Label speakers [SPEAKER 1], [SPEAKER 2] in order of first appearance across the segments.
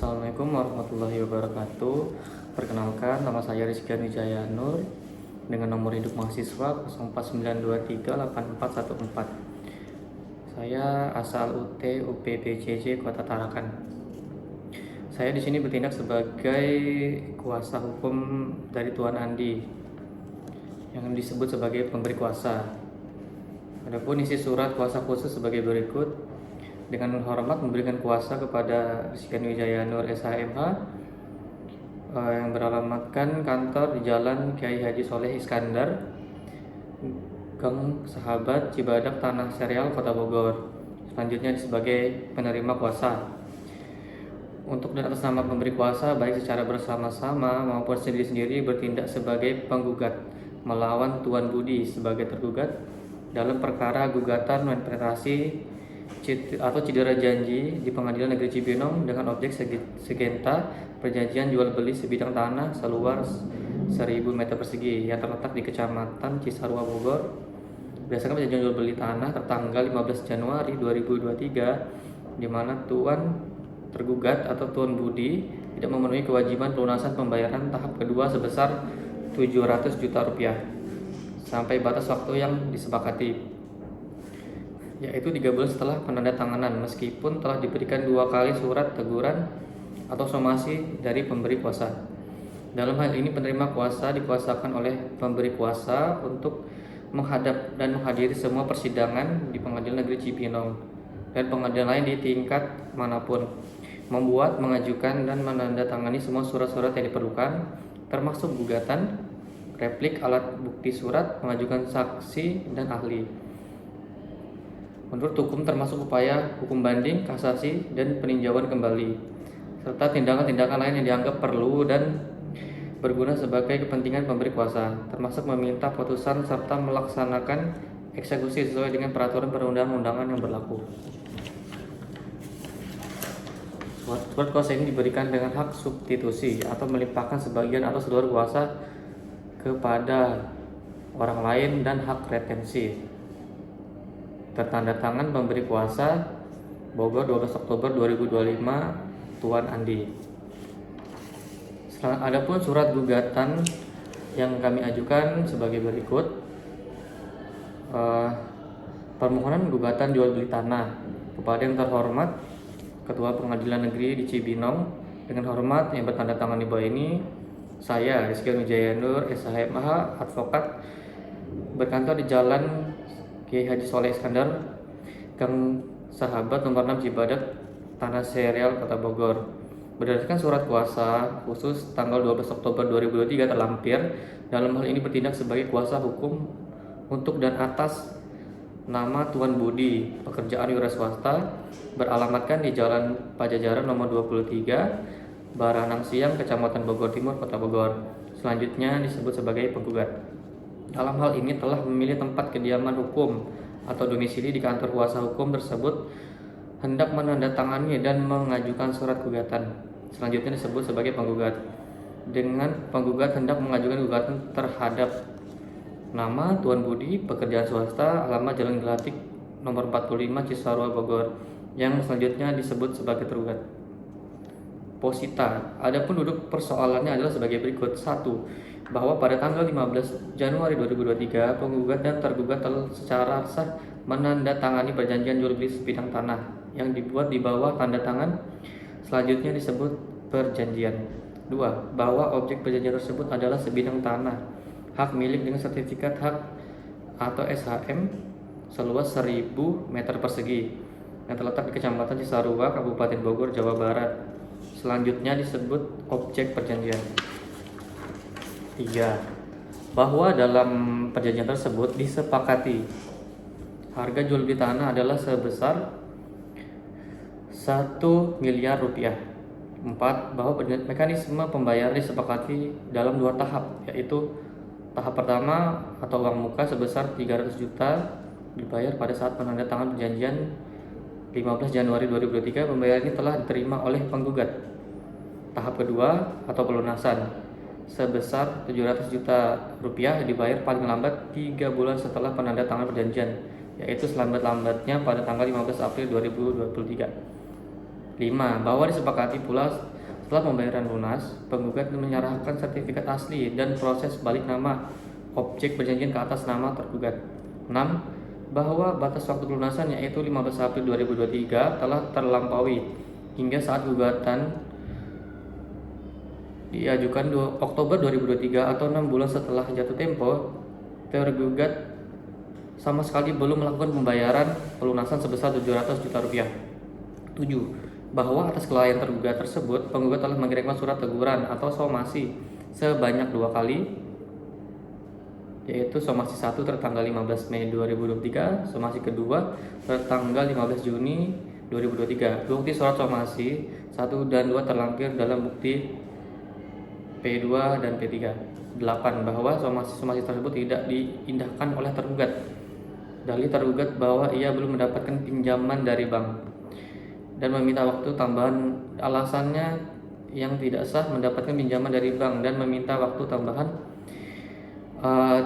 [SPEAKER 1] Assalamualaikum warahmatullahi wabarakatuh. Perkenalkan, nama saya Rizkyan Wijaya Nur dengan nomor induk mahasiswa 0492384414. Saya asal UT UPBJJ Kota Tarakan. Saya di sini bertindak sebagai kuasa hukum dari Tuan Andi yang disebut sebagai pemberi kuasa. Adapun isi surat kuasa khusus sebagai berikut. Dengan hormat memberikan kuasa kepada Rizkyan Wijaya Nur SHMH yang beralamatkan kantor di Jalan Kiai Haji Soleh Iskandar, Gang Sahabat, Cibadak, Tanah Serial, Kota Bogor. Selanjutnya sebagai penerima kuasa. Untuk dan atas nama pemberi kuasa, baik secara bersama-sama maupun sendiri-sendiri bertindak sebagai penggugat melawan Tuan Budi sebagai tergugat dalam perkara gugatan penetrasi atau cedera janji di Pengadilan Negeri Cibinong dengan objek sengketa perjanjian jual beli sebidang tanah seluas 1000 meter persegi yang terletak di Kecamatan Cisarua, Bogor. Berdasarkan perjanjian jual beli tanah tertanggal 15 Januari 2023, di mana Tuan tergugat atau Tuan Budi tidak memenuhi kewajiban pelunasan pembayaran tahap kedua sebesar 700 juta rupiah sampai batas waktu yang disepakati, yaitu 3 bulan setelah penandatanganan, meskipun telah diberikan 2 kali surat teguran atau somasi dari pemberi kuasa. Dalam hal ini penerima kuasa dikuasakan oleh pemberi kuasa untuk menghadap dan menghadiri semua persidangan di Pengadilan Negeri Cibinong dan pengadilan lain di tingkat manapun, membuat, mengajukan, dan menandatangani semua surat-surat yang diperlukan, termasuk gugatan, replik alat bukti surat, mengajukan saksi dan ahli. Menurut hukum termasuk upaya hukum banding, kasasi, dan peninjauan kembali, serta tindakan-tindakan lain yang dianggap perlu dan berguna sebagai kepentingan pemberi kuasa, termasuk meminta putusan serta melaksanakan eksekusi sesuai dengan peraturan perundang-undangan yang berlaku. Surat kuasa ini diberikan dengan hak substitusi atau melimpahkan sebagian atau seluruh kuasa kepada orang lain dan hak retensi. Tertanda tangan pemberi kuasa, Bogor, 12 Oktober 2025, Tuan Andi. Adapun surat gugatan yang kami ajukan sebagai berikut. Permohonan gugatan jual beli tanah kepada yang terhormat Ketua Pengadilan Negeri di Cibinong, dengan hormat yang bertanda tangan di bawah ini, saya Rizkyan Wijaya Nur SHMH, advokat, berkantor di Jalan Kiai Haji Soleh Iskandar, Gang Sahabat, nomor 6, Cibadak, Tanah Serial, Kota Bogor. Berdasarkan surat kuasa khusus tanggal 12 Oktober 2023 terlampir, dalam hal ini bertindak sebagai kuasa hukum untuk dan atas nama Tuan Budi, pekerjaan wira swasta, beralamatkan di Jalan Pajajaran nomor 23, Baranang Siang, Kecamatan Bogor Timur, Kota Bogor. Selanjutnya disebut sebagai penggugat. Dalam hal ini telah memilih tempat kediaman hukum atau domisili di kantor kuasa hukum tersebut, hendak menandatangani dan mengajukan surat gugatan. Selanjutnya disebut sebagai penggugat. Dengan penggugat hendak mengajukan gugatan terhadap nama Tuan Budi, pekerjaan swasta, alamat Jalan Gelatik nomor 45, Cisarua, Bogor, yang selanjutnya disebut sebagai tergugat. Posita. Adapun duduk persoalannya adalah sebagai berikut. 1. Bahwa pada tanggal 15 Januari 2023, penggugat dan tergugat telah secara sah menandatangani perjanjian jual beli sebidang tanah yang dibuat di bawah tanda tangan selanjutnya disebut perjanjian. 2. Bahwa objek perjanjian tersebut adalah sebidang tanah hak milik dengan sertifikat hak atau SHM seluas 1000 meter persegi yang terletak di Kecamatan Cisarua, Kabupaten Bogor, Jawa Barat. Selanjutnya disebut objek perjanjian. 3. Bahwa dalam perjanjian tersebut disepakati harga jual beli tanah adalah sebesar 1 miliar rupiah. 4. Bahwa mekanisme pembayaran disepakati dalam 2 tahap, yaitu tahap pertama atau uang muka sebesar 300 juta dibayar pada saat penandatangan perjanjian 15 Januari 2023. Pembayaran ini telah diterima oleh penggugat. Tahap kedua atau pelunasan sebesar 700 juta rupiah dibayar paling lambat 3 bulan setelah penandatangan perjanjian, yaitu selambat-lambatnya pada tanggal 15 April 2023. 5. Bahwa disepakati pula setelah pembayaran lunas, penggugat menyerahkan sertifikat asli dan proses balik nama objek perjanjian ke atas nama tergugat. 6. Bahwa batas waktu pelunasan yaitu 15 April 2023 telah terlampaui hingga saat gugatan diajukan Oktober 2023 atau 6 bulan setelah jatuh tempo, tergugat sama sekali belum melakukan pembayaran pelunasan sebesar 700 juta rupiah. 7. Bahwa atas kelalaian tergugat tersebut, penggugat telah mengirimkan surat teguran atau somasi sebanyak 2 kali, yaitu somasi 1 tertanggal 15 Mei 2023, somasi kedua tertanggal 15 Juni 2023. Bukti surat somasi 1 dan 2 terlampir dalam bukti P2 dan P3. 8. Bahwa somasi tersebut tidak diindahkan oleh tergugat. Dalil tergugat bahwa ia belum mendapatkan pinjaman dari bank dan meminta waktu tambahan. Alasannya yang tidak sah mendapatkan pinjaman dari bank dan meminta waktu tambahan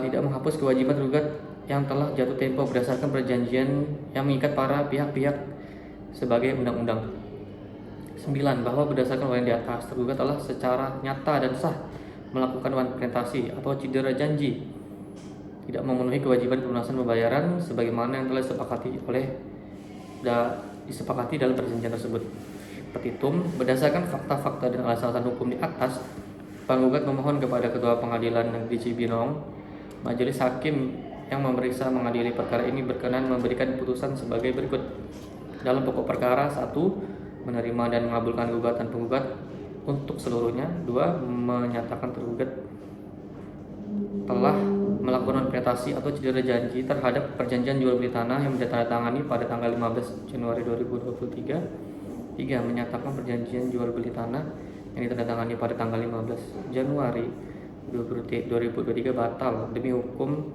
[SPEAKER 1] tidak menghapus kewajiban tergugat yang telah jatuh tempo berdasarkan perjanjian yang mengikat para pihak-pihak sebagai undang-undang. 9. Bahwa berdasarkan uraian di atas, tergugat telah secara nyata dan sah melakukan representasi atau cedera janji tidak memenuhi kewajiban pelunasan pembayaran sebagaimana yang telah disepakati dalam perjanjian tersebut. Petitum, berdasarkan fakta-fakta dan alasan-alasan hukum di atas, penggugat memohon kepada Ketua Pengadilan Negeri Cibinong, Majelis Hakim yang memeriksa mengadili perkara ini berkenan memberikan putusan sebagai berikut. Dalam pokok perkara: 1. Menerima dan mengabulkan gugatan penggugat untuk seluruhnya. 2. Menyatakan tergugat telah melakukan representasi atau cedera janji terhadap perjanjian jual beli tanah yang ditandatangani pada tanggal 15 Januari 2023. 3. Menyatakan perjanjian jual beli tanah yang ditandatangani pada tanggal 15 Januari 2023 batal demi hukum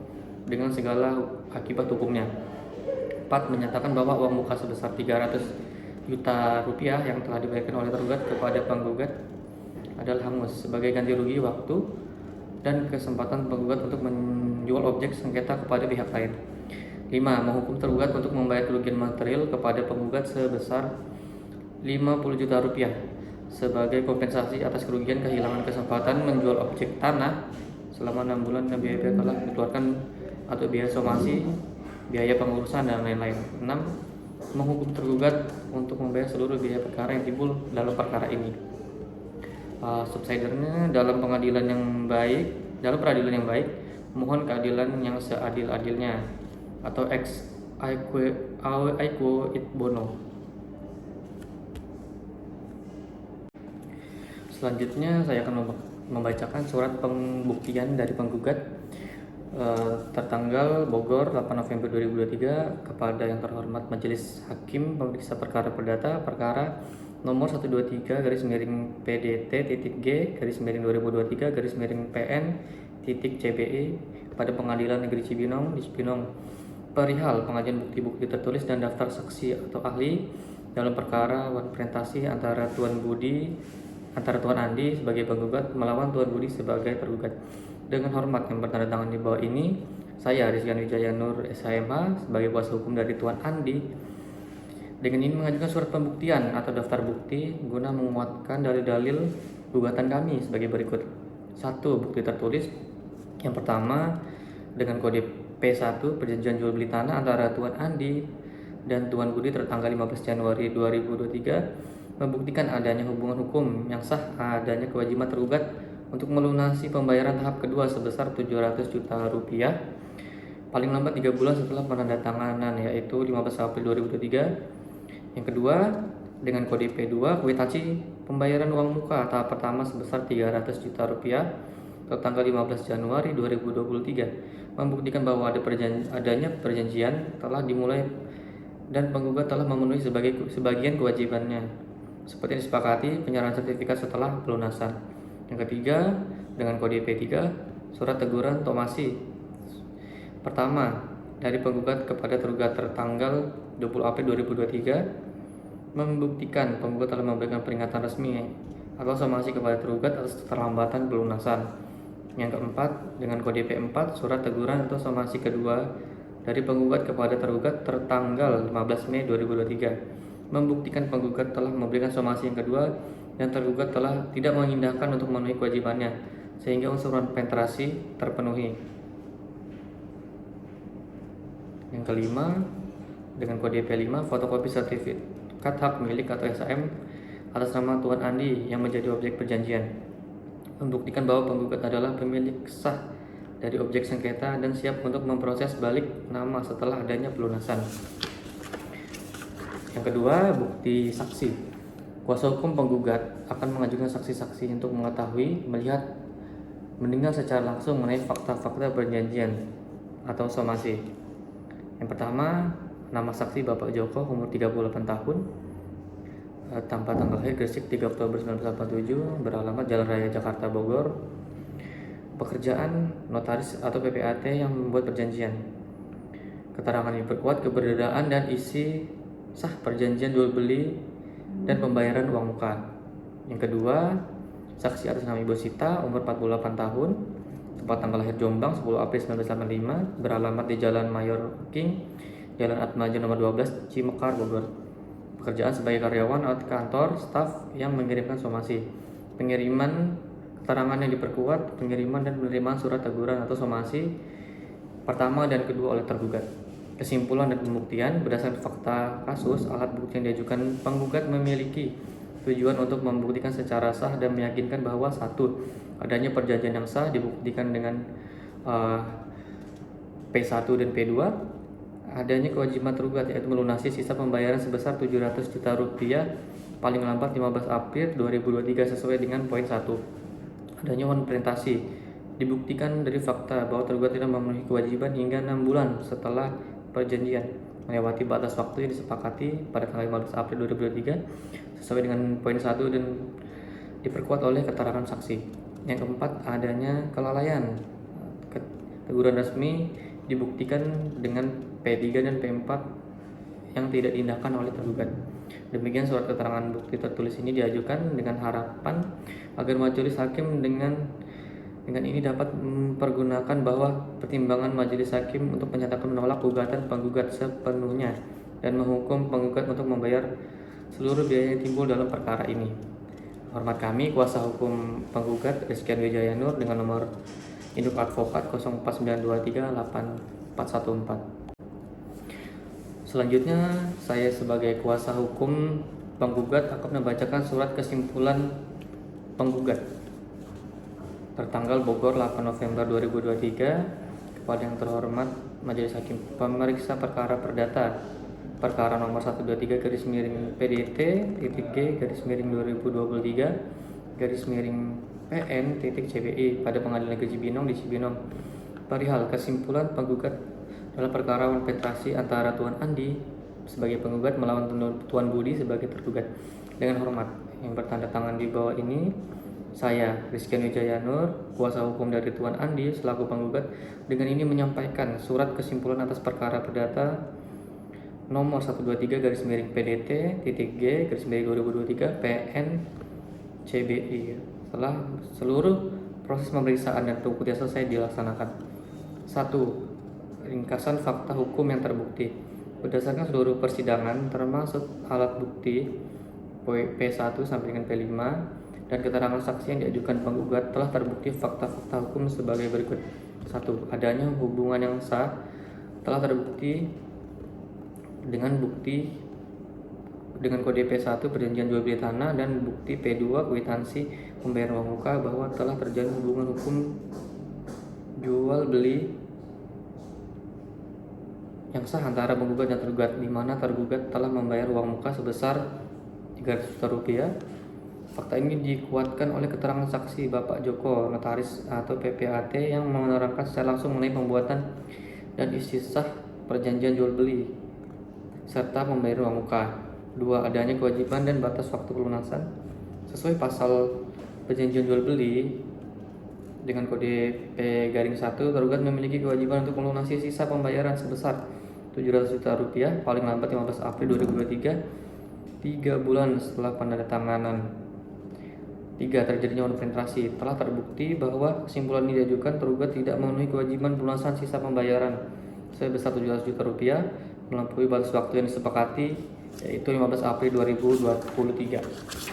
[SPEAKER 1] dengan segala akibat hukumnya. 4. Menyatakan bahwa uang muka sebesar 300 juta rupiah yang telah dibayarkan oleh tergugat kepada penggugat adalah hangus sebagai ganti rugi waktu dan kesempatan penggugat untuk menjual objek sengketa kepada pihak lain. 5. Menghukum tergugat untuk membayar kerugian material kepada penggugat sebesar 50 juta rupiah sebagai kompensasi atas kerugian kehilangan kesempatan menjual objek tanah selama 6 bulan dan biaya telah dikeluarkan atau biaya somasi, biaya pengurusan dan lain-lain. 6. Menghukum tergugat untuk membayar seluruh biaya perkara yang timbul dalam perkara ini. Subsidernya dalam peradilan yang baik, mohon keadilan yang seadil-adilnya atau ex aequo it bono. Selanjutnya saya akan membacakan surat pembuktian dari penggugat tertanggal Bogor 8 November 2023 kepada yang terhormat Majelis Hakim Pemeriksa Perkara Perdata perkara nomor 123/PDT-G/2023/PN-CBE pada Pengadilan Negeri Cibinong di Cibinong perihal pengajuan bukti-bukti tertulis dan daftar saksi atau ahli dalam perkara representasi antara Tuan Andi sebagai penggugat melawan Tuan Budi sebagai tergugat. Dengan hormat yang bertanda tangan di bawah ini, saya Rizky Wijaya Nur SHMH sebagai kuasa hukum dari Tuan Andi dengan ini mengajukan surat pembuktian atau daftar bukti guna menguatkan dalil-dalil gugatan kami sebagai berikut. 1. Bukti tertulis. Yang pertama, dengan kode P1 perjanjian jual beli tanah antara Tuan Andi dan Tuan Budi tertanggal 15 Januari 2023 membuktikan adanya hubungan hukum yang sah, adanya kewajiban tergugat untuk melunasi pembayaran tahap kedua sebesar 700 juta rupiah paling lambat 3 bulan setelah penandatanganan, yaitu 15 April 2023. Yang kedua, dengan kode P2 kwitansi pembayaran uang muka tahap pertama sebesar 300 juta rupiah tertanggal 15 Januari 2023 membuktikan bahwa adanya perjanjian telah dimulai dan penggugat telah memenuhi sebagian kewajibannya seperti disepakati penyerahan sertifikat setelah pelunasan. Yang ketiga, dengan kode P3 surat teguran tomasi pertama dari penggugat kepada tergugat tertanggal 20 April 2023 membuktikan penggugat telah memberikan peringatan resmi atau somasi kepada tergugat atas keterlambatan pelunasan. Yang keempat, dengan kode P4 surat teguran atau somasi kedua dari penggugat kepada tergugat tertanggal 15 Mei 2023 membuktikan penggugat telah memberikan somasi yang kedua dan tergugat telah tidak mengindahkan untuk memenuhi kewajibannya sehingga unsur penetrasi terpenuhi. Yang kelima, dengan kode P5, fotokopi sertifikat hak milik atau SHM atas nama Tuan Andi yang menjadi objek perjanjian, membuktikan bahwa penggugat adalah pemilik sah dari objek sengketa dan siap untuk memproses balik nama setelah adanya pelunasan. Yang kedua, bukti saksi. Kuasa hukum penggugat akan mengajukan saksi-saksi untuk mengetahui, melihat, mendengar secara langsung mengenai fakta-fakta perjanjian atau somasi. Yang pertama, nama saksi Bapak Joko, umur 38 tahun, tanpa tanggal lahir, Gresik 3 Oktober 1987, beralamat Jalan Raya Jakarta Bogor. Pekerjaan notaris atau PPAT yang membuat perjanjian. Keterangan ini diperkuat keberadaan dan isi sah perjanjian jual beli dan pembayaran uang muka. Yang kedua, saksi atas nama Ibu Sita, umur 48 tahun, tempat tanggal lahir Jombang 10 April 1985, beralamat di Jalan Mayor King, Jalan Atmaja nomor 12, Cimekar, Bogor. Pekerjaan sebagai karyawan atau kantor staf yang mengirimkan somasi. Pengiriman keterangan yang diperkuat, pengiriman dan penerimaan surat teguran atau somasi pertama dan kedua oleh tergugat. Kesimpulan dan pembuktian berdasarkan fakta kasus, alat bukti yang diajukan penggugat memiliki tujuan untuk membuktikan secara sah dan meyakinkan bahwa satu, adanya perjanjian yang sah dibuktikan dengan P1 dan P2, adanya kewajiban tergugat yaitu melunasi sisa pembayaran sebesar 700 juta rupiah paling lambat 15 April 2023 sesuai dengan poin 1. Adanya implementasi dibuktikan dari fakta bahwa tergugat tidak memenuhi kewajiban hingga 6 bulan setelah perjanjian melewati batas waktu yang disepakati pada tanggal 15 April 2023 sesuai dengan poin 1 dan diperkuat oleh keterangan saksi. Yang keempat, adanya kelalaian. Teguran resmi dibuktikan dengan P3 dan P4 yang tidak diindahkan oleh tergugat. Demikian surat keterangan bukti tertulis ini diajukan dengan harapan agar majelis hakim dengan ini dapat mempergunakan bahwa pertimbangan majelis hakim untuk menyatakan menolak gugatan penggugat sepenuhnya dan menghukum penggugat untuk membayar seluruh biaya yang timbul dalam perkara ini. Hormat kami, kuasa hukum penggugat Rizkian Wijaya Nur dengan nomor induk advokat 049238414. Selanjutnya, saya sebagai kuasa hukum penggugat akan membacakan surat kesimpulan penggugat tertanggal Bogor 8 November 2023 kepada yang terhormat Majelis Hakim Pemeriksa Perkara Perdata perkara nomor 123 garis miring PDT titik G garis miring 2023 garis miring PN titik CBI pada Pengadilan Negeri Cibinong di Cibinong perihal kesimpulan penggugat dalam perkara penetrasi antara Tuan Andi sebagai penggugat melawan Tuan Budi sebagai tergugat. Dengan hormat yang bertanda tangan di bawah ini, saya Rizkian Wijaya Nur, kuasa hukum dari Tuan Andi selaku penggugat, dengan ini menyampaikan surat kesimpulan atas perkara perdata nomor 123 garis miring PDT titik G garis miring 2023 PN CBI setelah seluruh proses pemeriksaan dan pembuktian selesai dilaksanakan. 1. Ringkasan fakta hukum yang terbukti berdasarkan seluruh persidangan termasuk alat bukti P1 sampai dengan P5 dan keterangan saksi yang diajukan penggugat telah terbukti fakta-fakta hukum sebagai berikut. 1. Adanya hubungan yang sah telah terbukti dengan kode P1 perjanjian jual beli tanah dan bukti P2 kwitansi pembayaran uang muka bahwa telah terjalin hubungan hukum jual beli yang sah antara penggugat dan tergugat, di mana tergugat telah membayar uang muka sebesar 300 juta rupiah. Fakta ini dikuatkan oleh keterangan saksi Bapak Joko, notaris atau PPAT yang menerangkan secara langsung mengenai pembuatan dan isi sah perjanjian jual beli serta pembayaran uang muka. 2. Adanya kewajiban dan batas waktu pelunasan. Sesuai pasal perjanjian jual beli dengan kode P-1, tergugat memiliki kewajiban untuk melunasi sisa pembayaran sebesar 700 juta rupiah paling lambat 15 April 2023, 3 bulan setelah penandatanganan. 3. Terjadinya penetrasi. Telah terbukti bahwa kesimpulan ini diajukan tergugat tidak memenuhi kewajiban pelunasan sisa pembayaran sebesar 700 juta rupiah melampaui batas waktu yang disepakati yaitu 15 April 2023.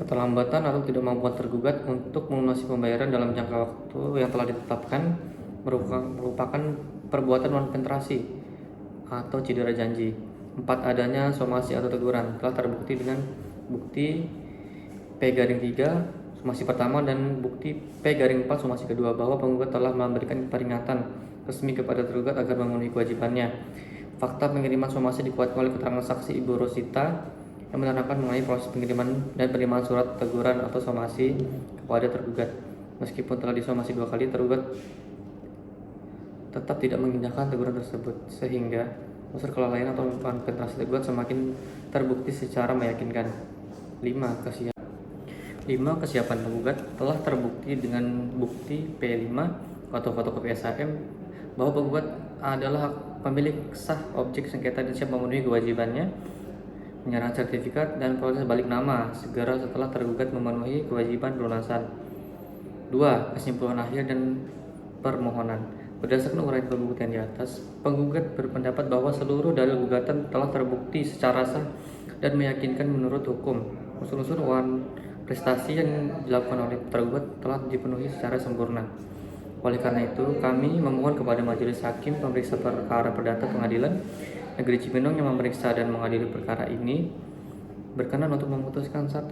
[SPEAKER 1] Keterlambatan atau tidak mampuan tergugat untuk melunasi pembayaran dalam jangka waktu yang telah ditetapkan merupakan perbuatan non penetrasi atau cedera janji. 4. Adanya somasi atau teguran telah terbukti dengan bukti P-3 somasi pertama dan bukti P-4 somasi kedua bahwa penggugat telah memberikan peringatan resmi kepada tergugat agar memenuhi kewajibannya. Fakta pengiriman somasi dikuatkan oleh keterangan saksi Ibu Rosita yang menerangkan mengenai proses pengiriman dan penerimaan surat teguran atau somasi kepada tergugat. Meskipun telah disomasi 2 kali, tergugat tetap tidak mengindahkan teguran tersebut, sehingga unsur kelalaian atau penetrasi tergugat semakin terbukti secara meyakinkan. 5. Kesiapan penggugat telah terbukti dengan bukti P5 atau fotokopi SHM bahwa penggugat adalah pemilik sah objek sengketa dan siap memenuhi kewajibannya menyerahkan sertifikat dan proses balik nama segera setelah tergugat memenuhi kewajiban pelunasan. 2. Kesimpulan akhir dan permohonan. Berdasarkan uraian penggugat yang di atas, penggugat berpendapat bahwa seluruh dalil gugatan telah terbukti secara sah dan meyakinkan menurut hukum. Unsur-unsur prestasi yang dilakukan oleh tergugat telah dipenuhi secara sempurna. Oleh karena itu, kami memohon kepada Majelis Hakim Pemeriksa Perkara Perdata Pengadilan Negeri Cibinong yang memeriksa dan mengadili perkara ini berkenan untuk memutuskan 1.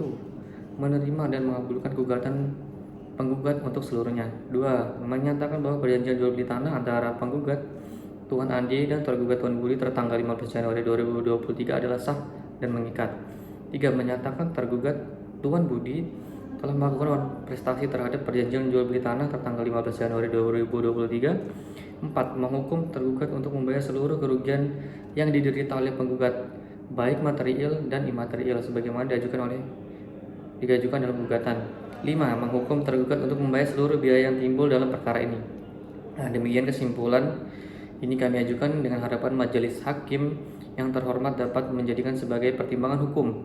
[SPEAKER 1] Menerima dan mengabulkan gugatan penggugat untuk seluruhnya. 2. Menyatakan bahwa perjanjian jual beli tanah antara penggugat Tuan Andi dan tergugat Tuan Budi tertanggal 15 Januari 2023 adalah sah dan mengikat. 3. Menyatakan tergugat Tuan Budi telah melakukan prestasi terhadap perjanjian jual beli tanah tertanggal 15 Januari 2023. 4. Menghukum tergugat untuk membayar seluruh kerugian yang diderita oleh penggugat, baik material dan imaterial sebagaimana diajukan dalam gugatan. 5. Menghukum tergugat untuk membayar seluruh biaya yang timbul dalam perkara ini. Nah, demikian kesimpulan ini kami ajukan dengan harapan Majelis Hakim yang terhormat dapat menjadikan sebagai pertimbangan hukum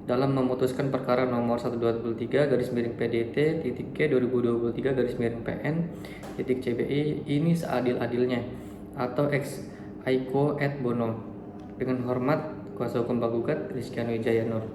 [SPEAKER 1] dalam memutuskan perkara nomor 123/PDT/2023/PN/CBI ini seadil-adilnya atau ex aequo et bono. Dengan hormat, Kuasa Hukum Penggugat Rizkiano Wijaya Nur.